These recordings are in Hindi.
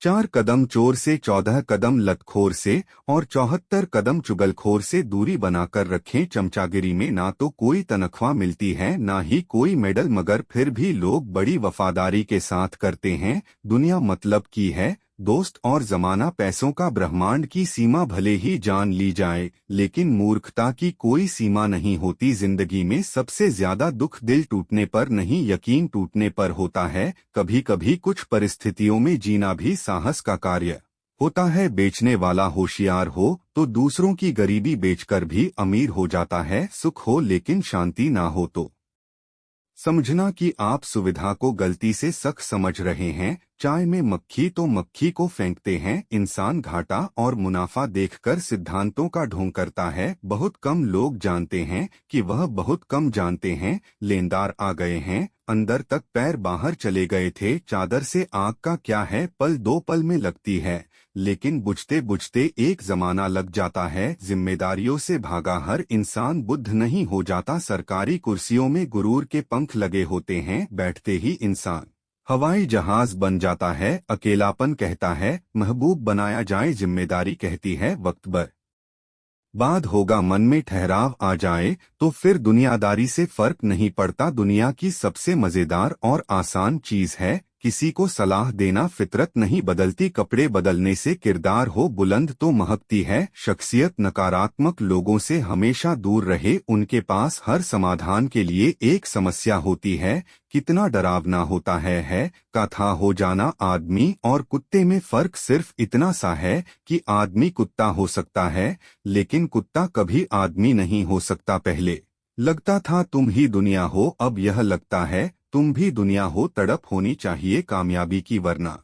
4 कदम चोर से, 14 कदम लतखोर से और 74 कदम चुगलखोर से दूरी बनाकर रखें। चमचागिरी में ना तो कोई तनख्वाह मिलती है, ना ही कोई मेडल, मगर फिर भी लोग बड़ी वफादारी के साथ करते हैं। दुनिया मतलब की है, दोस्त और जमाना पैसों का। ब्रह्मांड की सीमा भले ही जान ली जाए, लेकिन मूर्खता की कोई सीमा नहीं होती। जिंदगी में सबसे ज्यादा दुख दिल टूटने पर नहीं, यकीन टूटने पर होता है। कभी कभी कुछ परिस्थितियों में जीना भी साहस का कार्य होता है। बेचने वाला होशियार हो तो दूसरों की गरीबी बेचकर भी अमीर हो जाता है। सुख हो लेकिन शांति ना हो तो समझना कि आप सुविधा को गलती से सख्त समझ रहे हैं। चाय में मक्खी तो मक्खी को फेंकते हैं। इंसान घाटा और मुनाफा देखकर सिद्धांतों का ढोंग करता है। बहुत कम लोग जानते हैं कि वह बहुत कम जानते हैं। लेनदार आ गए हैं, अंदर तक पैर बाहर चले गए थे। चादर से आग का क्या है, पल दो पल में लगती है, लेकिन बुझते बुझते एक जमाना लग जाता है। जिम्मेदारियों से भागा हर इंसान बुद्ध नहीं हो जाता। सरकारी कुर्सियों में गुरूर के पंख लगे होते हैं, बैठते ही इंसान हवाई जहाज बन जाता है। अकेलापन कहता है महबूब बनाया जाए, जिम्मेदारी कहती है वक्त बर बाद होगा। मन में ठहराव आ जाए तो फिर दुनियादारी से फर्क नहीं पड़ता। दुनिया की सबसे मजेदार और आसान चीज है किसी को सलाह देना। फितरत नहीं बदलती, कपड़े बदलने से। किरदार हो बुलंद तो महकती है शख्सियत। नकारात्मक लोगों से हमेशा दूर रहे, उनके पास हर समाधान के लिए एक समस्या होती है। कितना डरावना होता है का था हो जाना। आदमी और कुत्ते में फर्क सिर्फ इतना सा है कि आदमी कुत्ता हो सकता है, लेकिन कुत्ता कभी आदमी नहीं हो सकता। पहले लगता था तुम ही दुनिया हो, अब यह लगता है तुम भी दुनिया हो। तड़प होनी चाहिए कामयाबी की, वरना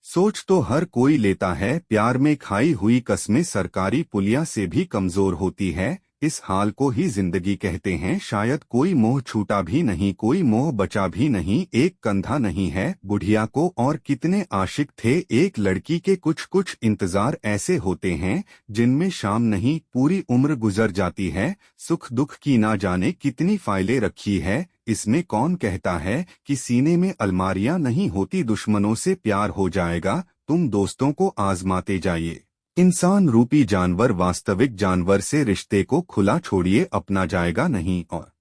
सोच तो हर कोई लेता है। प्यार में खाई हुई कस्में सरकारी पुलिया से भी कमजोर होती है। इस हाल को ही जिंदगी कहते हैं। शायद कोई मोह छूटा भी नहीं, कोई मोह बचा भी नहीं। एक कंधा नहीं है बुढ़िया को, और कितने आशिक थे एक लड़की के। कुछ कुछ इंतजार ऐसे होते हैं जिनमें शाम नहीं पूरी उम्र गुजर जाती है। सुख दुख की ना जाने कितनी फाइलें रखी है इसमें। कौन कहता है कि सीने में अलमारियां नहीं होती। दुश्मनों से प्यार हो जाएगा, तुम दोस्तों को आजमाते जाइए। इंसान रूपी जानवर वास्तविक जानवर से रिश्ते को खुला छोड़िए, अपना जाएगा नहीं और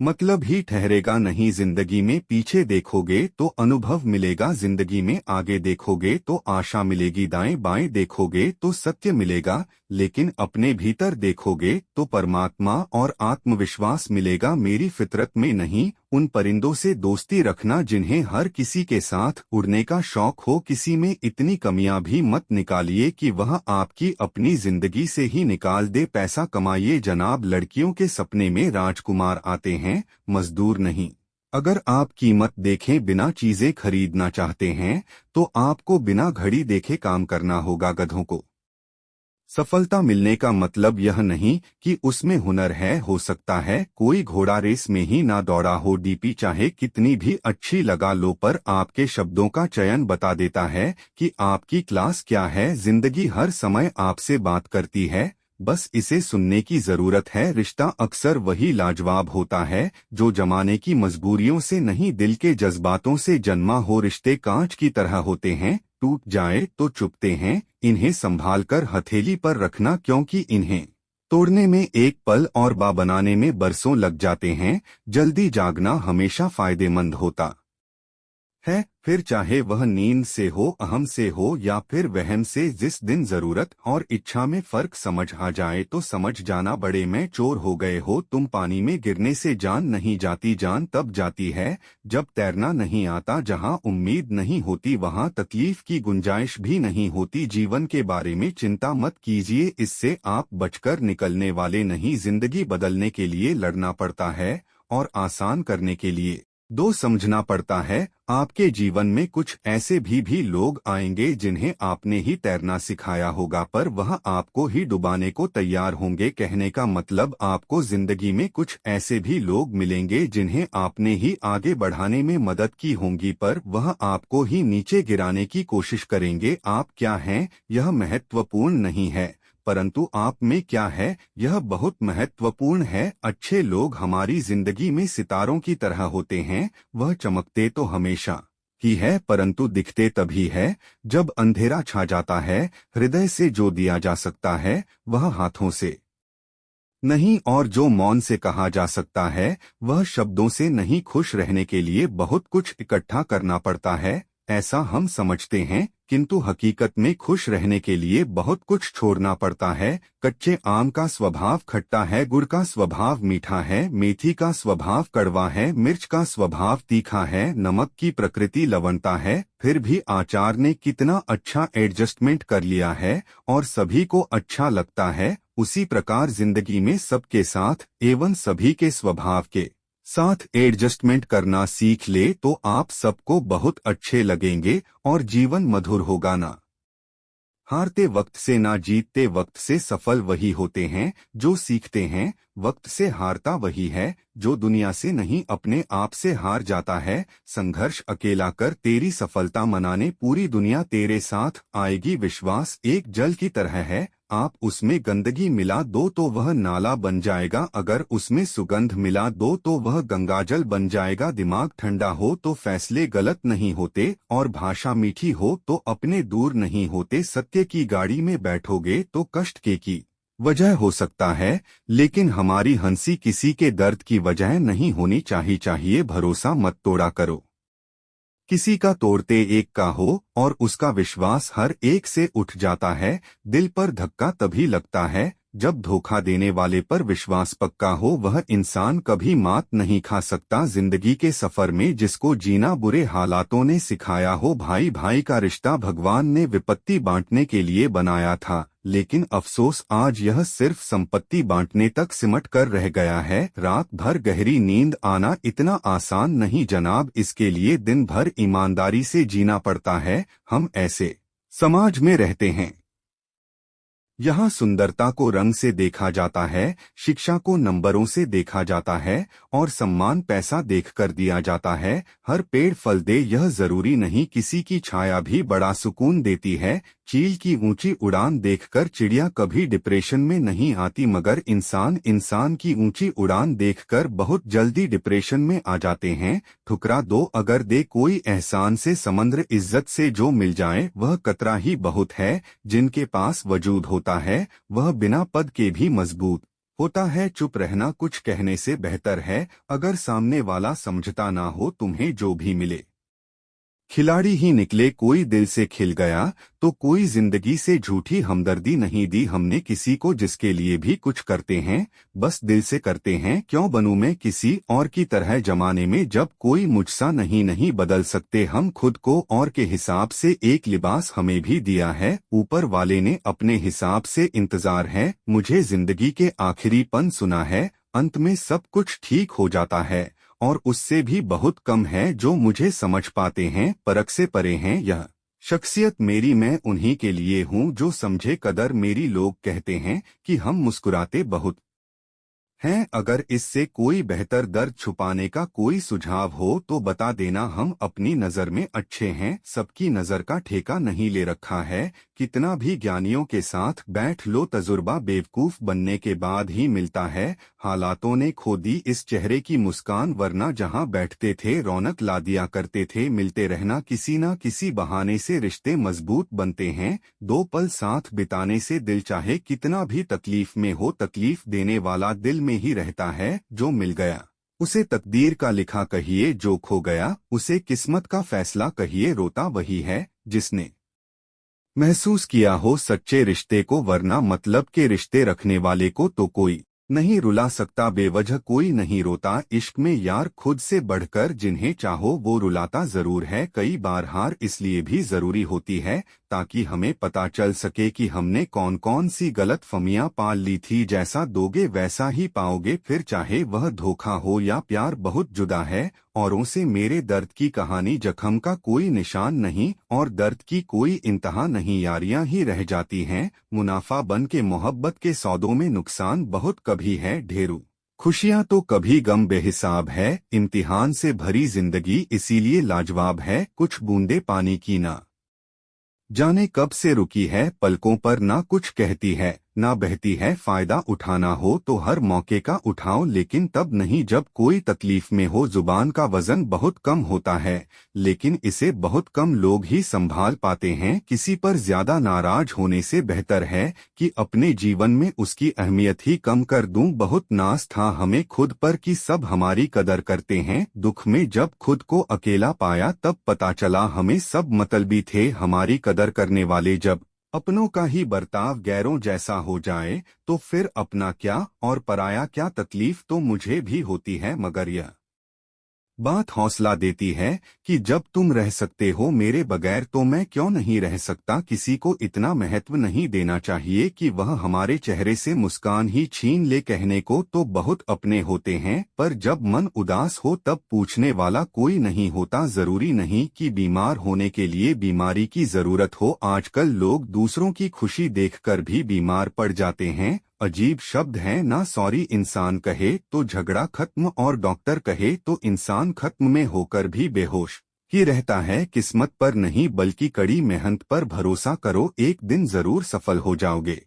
मतलब ही ठहरेगा नहीं। जिंदगी में पीछे देखोगे तो अनुभव मिलेगा, जिंदगी में आगे देखोगे तो आशा मिलेगी। दाएं बाएं देखोगे तो सत्य मिलेगा, लेकिन अपने भीतर देखोगे तो परमात्मा और आत्मविश्वास मिलेगा। मेरी फितरत में नहीं उन परिंदों से दोस्ती रखना जिन्हें हर किसी के साथ उड़ने का शौक हो। किसी में इतनी कमियां भी मत निकालिए कि वह आपकी अपनी जिंदगी से ही निकाल दे। पैसा कमाइए जनाब, लड़कियों के सपने में राजकुमार आते हैं, मजदूर नहीं। अगर आप कीमत देखें बिना चीजें खरीदना चाहते हैं तो आपको बिना घड़ी देखे काम करना होगा। गधों को सफलता मिलने का मतलब यह नहीं कि उसमें हुनर है। हो सकता है कोई घोड़ा रेस में ही ना दौड़ा हो। डीपी चाहे कितनी भी अच्छी लगा लो, पर आपके शब्दों का चयन बता देता है कि आपकी क्लास क्या है। जिंदगी हर समय आपसे बात करती है, बस इसे सुनने की जरूरत है। रिश्ता अक्सर वही लाजवाब होता है जो जमाने की मजबूरियों से नहीं दिल के जज्बातों से जन्मा हो। रिश्ते कांच की तरह होते हैं, टूट जाए तो चुभते हैं। इन्हें संभालकर हथेली पर रखना, क्योंकि इन्हें तोड़ने में एक पल और बनाने में बरसों लग जाते हैं। जल्दी जागना हमेशा फायदेमंद होता है, फिर चाहे वह नींद से हो, अहम से हो या फिर वहम से। जिस दिन जरूरत और इच्छा में फर्क समझ आ जाए तो समझ जाना बड़े में चोर हो गए हो तुम। पानी में गिरने से जान नहीं जाती, जान तब जाती है जब तैरना नहीं आता। जहां उम्मीद नहीं होती वहां तकलीफ की गुंजाइश भी नहीं होती। जीवन के बारे में चिंता मत कीजिए, इससे आप बचकर निकलने वाले नहीं। जिंदगी बदलने के लिए लड़ना पड़ता है और आसान करने के लिए दो समझना पड़ता है। आपके जीवन में कुछ ऐसे भी लोग आएंगे जिन्हें आपने ही तैरना सिखाया होगा, पर वह आपको ही डुबाने को तैयार होंगे। कहने का मतलब आपको जिंदगी में कुछ ऐसे भी लोग मिलेंगे जिन्हें आपने ही आगे बढ़ाने में मदद की होंगी, पर वह आपको ही नीचे गिराने की कोशिश करेंगे। आप क्या हैं यह महत्वपूर्ण नहीं है, परंतु आप में क्या है यह बहुत महत्वपूर्ण है। अच्छे लोग हमारी जिंदगी में सितारों की तरह होते हैं, वह चमकते तो हमेशा की है, परंतु दिखते तभी है जब अंधेरा छा जाता है। हृदय से जो दिया जा सकता है वह हाथों से नहीं, और जो मौन से कहा जा सकता है वह शब्दों से नहीं। खुश रहने के लिए बहुत कुछ इकट्ठा करना पड़ता है, ऐसा हम समझते हैं, किंतु हकीकत में खुश रहने के लिए बहुत कुछ छोड़ना पड़ता है। कच्चे आम का स्वभाव खट्टा है, गुड़ का स्वभाव मीठा है, मेथी का स्वभाव कड़वा है, मिर्च का स्वभाव तीखा है, नमक की प्रकृति लवणता है। फिर भी आचार ने कितना अच्छा एडजस्टमेंट कर लिया है और सभी को अच्छा लगता है। उसी प्रकार जिंदगी में सबके साथ एवं सभी के स्वभाव के साथ एडजस्टमेंट करना सीख ले तो आप सबको बहुत अच्छे लगेंगे और जीवन मधुर होगा। ना हारते वक्त से ना जीतते वक्त से सफल वही होते हैं जो सीखते हैं। वक्त से हारता वही है जो दुनिया से नहीं अपने आप से हार जाता है। संघर्ष अकेला कर तेरी सफलता मनाने पूरी दुनिया तेरे साथ आएगी। विश्वास एक जल की तरह है, आप उसमें गंदगी मिला दो तो वह नाला बन जाएगा, अगर उसमें सुगंध मिला दो तो वह गंगाजल बन जाएगा। दिमाग ठंडा हो तो फैसले गलत नहीं होते और भाषा मीठी हो तो अपने दूर नहीं होते। सत्य की गाड़ी में बैठोगे तो कष्ट की वजह हो सकता है, लेकिन हमारी हंसी किसी के दर्द की वजह नहीं होनी चाहिए। भरोसा मत तोड़ा करो, किसी का तोड़ते एक का हो और उसका विश्वास हर एक से उठ जाता है। दिल पर धक्का तभी लगता है जब धोखा देने वाले पर विश्वास पक्का हो। वह इंसान कभी मात नहीं खा सकता जिंदगी के सफर में जिसको जीना बुरे हालातों ने सिखाया हो। भाई भाई का रिश्ता भगवान ने विपत्ति बांटने के लिए बनाया था, लेकिन अफसोस आज यह सिर्फ संपत्ति बांटने तक सिमट कर रह गया है। रात भर गहरी नींद आना इतना आसान नहीं जनाब, इसके लिए दिन भर ईमानदारी से जीना पड़ता है। हम ऐसे समाज में रहते हैं यहाँ सुंदरता को रंग से देखा जाता है, शिक्षा को नंबरों से देखा जाता है और सम्मान पैसा देखकर दिया जाता है। हर पेड़ फल दे यह जरूरी नहीं, किसी की छाया भी बड़ा सुकून देती है। चील की ऊंची उड़ान देखकर चिड़िया कभी डिप्रेशन में नहीं आती, मगर इंसान की ऊंची उड़ान देखकर बहुत जल्दी डिप्रेशन में आ जाते हैं। ठुकरा दो अगर दे कोई एहसान से, समंदर इज्जत से जो मिल जाए वह कतरा ही बहुत है। जिनके पास वजूद होता है वह बिना पद के भी मजबूत होता है। चुप रहना कुछ कहने से बेहतर है, अगर सामने वाला समझता ना हो तुम्हें जो भी मिले खिलाड़ी ही निकले। कोई दिल से खिल गया तो कोई जिंदगी से झूठी हमदर्दी नहीं दी हमने किसी को। जिसके लिए भी कुछ करते हैं बस दिल से करते हैं, क्यों बनूं मैं किसी और की तरह जमाने में जब कोई मुझसा नहीं बदल सकते हम खुद को। और के हिसाब से एक लिबास हमें भी दिया है, ऊपर वाले ने अपने हिसाब से इंतजार है। मुझे जिंदगी के आखिरी पन सुना है, अंत में सब कुछ ठीक हो जाता है और उससे भी बहुत कम है जो मुझे समझ पाते हैं, परख से परे हैं। यह शख्सियत मेरी, मैं उन्हीं के लिए हूँ जो समझे कदर मेरी। लोग कहते हैं कि हम मुस्कुराते बहुत हैं, अगर इससे कोई बेहतर दर्द छुपाने का कोई सुझाव हो तो बता देना। हम अपनी नज़र में अच्छे हैं, सबकी नज़र का ठेका नहीं ले रखा है। कितना भी ज्ञानियों के साथ बैठ लो, तजुर्बा बेवकूफ बनने के बाद ही मिलता है। हालातों ने खो दी इस चेहरे की मुस्कान, वरना जहां बैठते थे रौनक ला दिया करते थे। मिलते रहना किसी न किसी बहाने से रिश्ते मजबूत बनते हैं। दो पल साथ बिताने से दिल चाहे कितना भी तकलीफ में हो, तकलीफ देने वाला दिल में ही रहता है। जो मिल गया उसे तकदीर का लिखा कहिए, जो खो गया उसे किस्मत का फैसला कहिए। रोता वही है जिसने महसूस किया हो सच्चे रिश्ते को, वरना मतलब के रिश्ते रखने वाले को तो कोई नहीं रुला सकता। बेवजह कोई नहीं रोता इश्क में यार, खुद से बढ़कर जिन्हें चाहो वो रुलाता जरूर है। कई बार हार इसलिए भी जरूरी होती है ताकि हमें पता चल सके कि हमने कौन कौन सी गलतफहमियां पाल ली थी। जैसा दोगे वैसा ही पाओगे, फिर चाहे वह धोखा हो या प्यार। बहुत जुदा है औरों से मेरे दर्द की कहानी, जख्म का कोई निशान नहीं और दर्द की कोई इंतहा नहीं। यारियां ही रह जाती हैं मुनाफा बन के, मोहब्बत के सौदों में नुकसान बहुत कभी है ढेरों। खुशियां तो कभी गम बेहिसाब है, इम्तिहान से भरी जिंदगी इसीलिए लाजवाब है। कुछ बूंदे पानी की ना जाने कब से रुकी है, पलकों पर ना कुछ कहती है, ना बहती है। फायदा उठाना हो तो हर मौके का उठाओ, लेकिन तब नहीं जब कोई तकलीफ में हो। जुबान का वजन बहुत कम होता है, लेकिन इसे बहुत कम लोग ही संभाल पाते हैं। किसी पर ज्यादा नाराज होने से बेहतर है कि अपने जीवन में उसकी अहमियत ही कम कर दूं। बहुत नाज था हमें खुद पर कि सब हमारी कदर करते हैं। दुख में जब खुद को अकेला पाया तब पता चला हमें सब मतलबी थे। हमारी कदर करने वाले जब अपनों का ही बर्ताव गैरों जैसा हो जाए तो फिर अपना क्या और पराया क्या। तकलीफ तो मुझे भी होती है, मगर यह बात हौसला देती है कि जब तुम रह सकते हो मेरे बगैर तो मैं क्यों नहीं रह सकता। किसी को इतना महत्व नहीं देना चाहिए कि वह हमारे चेहरे से मुस्कान ही छीन ले। कहने को तो बहुत अपने होते हैं, पर जब मन उदास हो तब पूछने वाला कोई नहीं होता। जरूरी नहीं कि बीमार होने के लिए बीमारी की जरूरत हो। आजकल लोग दूसरों की खुशी देखकर भी बीमार पड़ जाते हैं। अजीब शब्द है ना। सॉरी इंसान कहे तो झगड़ा खत्म, और डॉक्टर कहे तो इंसान खत्म में होकर भी बेहोश ही रहता है। किस्मत पर नहीं बल्कि कड़ी मेहनत पर भरोसा करो, एक दिन जरूर सफल हो जाओगे।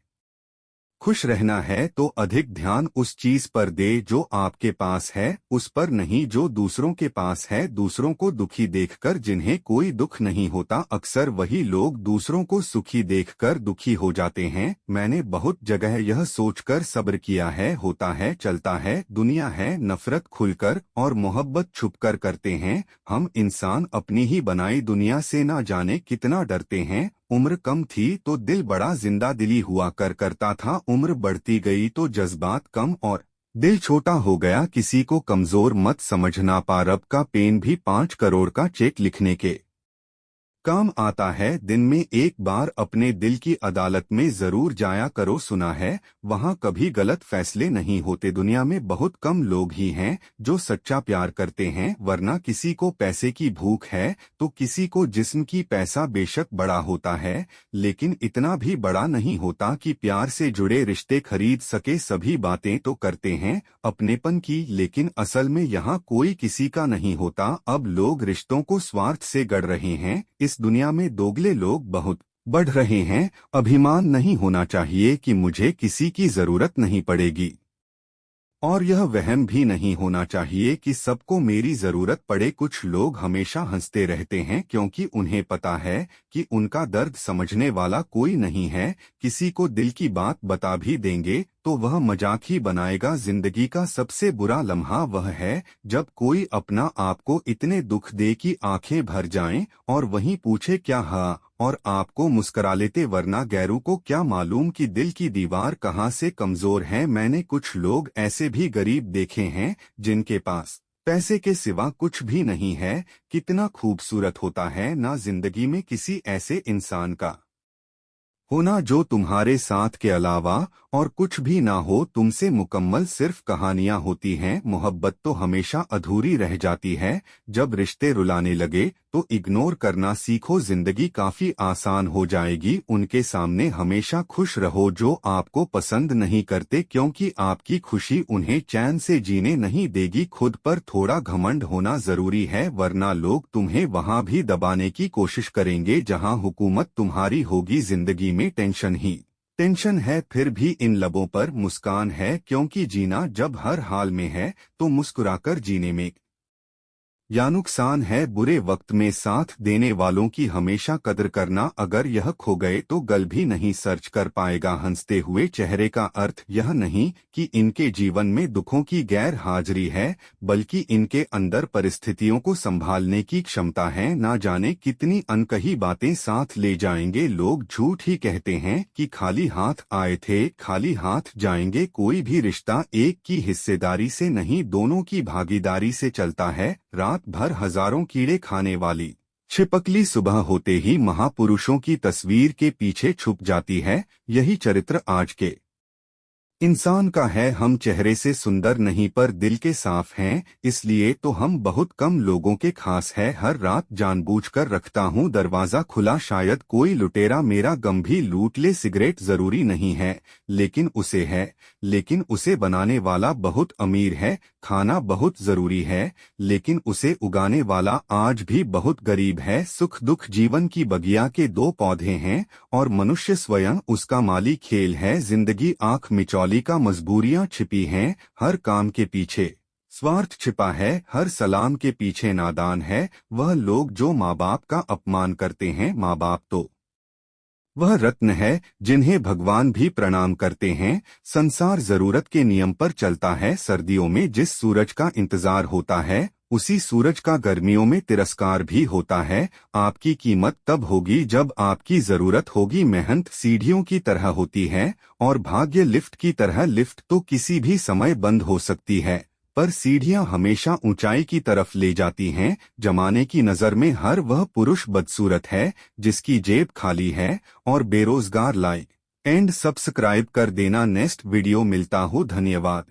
खुश रहना है तो अधिक ध्यान उस चीज पर दे जो आपके पास है, उस पर नहीं जो दूसरों के पास है। दूसरों को दुखी देखकर जिन्हें कोई दुख नहीं होता, अक्सर वही लोग दूसरों को सुखी देखकर दुखी हो जाते हैं। मैंने बहुत जगह यह सोचकर सब्र किया है, होता है चलता है। दुनिया है नफरत खुलकर और मोहब्बत छुपकर करते हैं। हम इंसान अपनी ही बनाई दुनिया से ना जाने कितना डरते हैं। उम्र कम थी तो दिल बड़ा जिंदा दिली हुआ करता था। उम्र बढ़ती गई तो जज्बात कम और दिल छोटा हो गया। किसी को कमजोर मत समझना, पारब का पेन भी 5 करोड़ का चेक लिखने के काम आता है। दिन में एक बार अपने दिल की अदालत में जरूर जाया करो। सुना है वहाँ कभी गलत फैसले नहीं होते। दुनिया में बहुत कम लोग ही हैं जो सच्चा प्यार करते हैं, वरना किसी को पैसे की भूख है तो किसी को जिस्म की। पैसा बेशक बड़ा होता है, लेकिन इतना भी बड़ा नहीं होता कि प्यार से जुड़े रिश्ते खरीद सके। सभी बातें तो करते हैं अपनेपन की, लेकिन असल में यहाँ कोई किसी का नहीं होता। अब लोग रिश्तों को स्वार्थ से गढ़ रहे हैं। इस दुनिया में दोगले लोग बहुत बढ़ रहे हैं। अभिमान नहीं होना चाहिए कि मुझे किसी की जरूरत नहीं पड़ेगी, और यह वहम भी नहीं होना चाहिए कि सबको मेरी जरूरत पड़े। कुछ लोग हमेशा हंसते रहते हैं क्योंकि उन्हें पता है कि उनका दर्द समझने वाला कोई नहीं है। किसी को दिल की बात बता भी देंगे तो वह मजाक ही बनाएगा। जिंदगी का सबसे बुरा लम्हा वह है जब कोई अपना आपको इतने दुख दे कि आंखें भर जाएं और वहीं पूछे क्या हाँ, और आपको मुस्करा लेते। वरना गैरों को क्या मालूम कि दिल की दीवार कहाँ से कमजोर है। मैंने कुछ लोग ऐसे भी गरीब देखे हैं जिनके पास पैसे के सिवा कुछ भी नहीं है। कितना खूबसूरत होता है ना जिंदगी में किसी ऐसे इंसान का होना जो तुम्हारे साथ के अलावा और कुछ भी ना हो, तुमसे मुकम्मल सिर्फ कहानियां होती हैं। मोहब्बत तो हमेशा अधूरी रह जाती है। जब रिश्ते रुलाने लगे तो इग्नोर करना सीखो, जिंदगी काफी आसान हो जाएगी। उनके सामने हमेशा खुश रहो जो आपको पसंद नहीं करते, क्योंकि आपकी खुशी उन्हें चैन से जीने नहीं देगी। खुद पर थोड़ा घमंड होना जरूरी है, वरना लोग तुम्हें वहां भी दबाने की कोशिश करेंगे जहां हुकूमत तुम्हारी होगी। जिंदगी में टेंशन ही टेंशन है, फिर भी इन लबों पर मुस्कान है, क्योंकि जीना जब हर हाल में है तो मुस्कुराकर जीने में या नुकसान है। बुरे वक्त में साथ देने वालों की हमेशा कदर करना, अगर यह खो गए तो गल भी नहीं सर्च कर पाएगा। हंसते हुए चेहरे का अर्थ यह नहीं कि इनके जीवन में दुखों की गैर हाजिरी है, बल्कि इनके अंदर परिस्थितियों को संभालने की क्षमता है। ना जाने कितनी अनकही बातें साथ ले जाएंगे। लोग झूठ ही कहते हैं कि खाली हाथ आए थे खाली हाथ जाएंगे। कोई भी रिश्ता एक की हिस्सेदारी से नहीं, दोनों की भागीदारी से चलता है। रात भर हजारों कीड़े खाने वाली छिपकली सुबह होते ही महापुरुषों की तस्वीर के पीछे छुप जाती है। यही चरित्र आज के इंसान का है। हम चेहरे से सुंदर नहीं पर दिल के साफ हैं, इसलिए तो हम बहुत कम लोगों के खास है। हर रात जानबूझकर रखता हूँ दरवाजा खुला, शायद कोई लुटेरा मेरा गम भी लूट ले। सिगरेट जरूरी नहीं है लेकिन उसे बनाने वाला बहुत अमीर है। खाना बहुत जरूरी है, लेकिन उसे उगाने वाला आज भी बहुत गरीब है। सुख दुख जीवन की बगिया के दो पौधे हैं और मनुष्य स्वयं उसका माली खेल है। जिंदगी आंख मिचौली का मजबूरियां छिपी हैं, हर काम के पीछे स्वार्थ छिपा है, हर सलाम के पीछे नादान है। वह लोग जो माँ बाप का अपमान करते हैं, माँ बाप तो वह रत्न है जिन्हें भगवान भी प्रणाम करते हैं। संसार जरूरत के नियम पर चलता है। सर्दियों में जिस सूरज का इंतजार होता है, उसी सूरज का गर्मियों में तिरस्कार भी होता है। आपकी कीमत तब होगी जब आपकी जरूरत होगी। मेहनत सीढ़ियों की तरह होती है और भाग्य लिफ्ट की तरह। लिफ्ट तो किसी भी समय बंद हो सकती है, पर सीढ़ियां हमेशा ऊंचाई की तरफ ले जाती हैं। जमाने की नजर में हर वह पुरुष बदसूरत है जिसकी जेब खाली है और बेरोजगार। लाइक एंड सब्सक्राइब कर देना। नेक्स्ट वीडियो मिलता हूँ। धन्यवाद।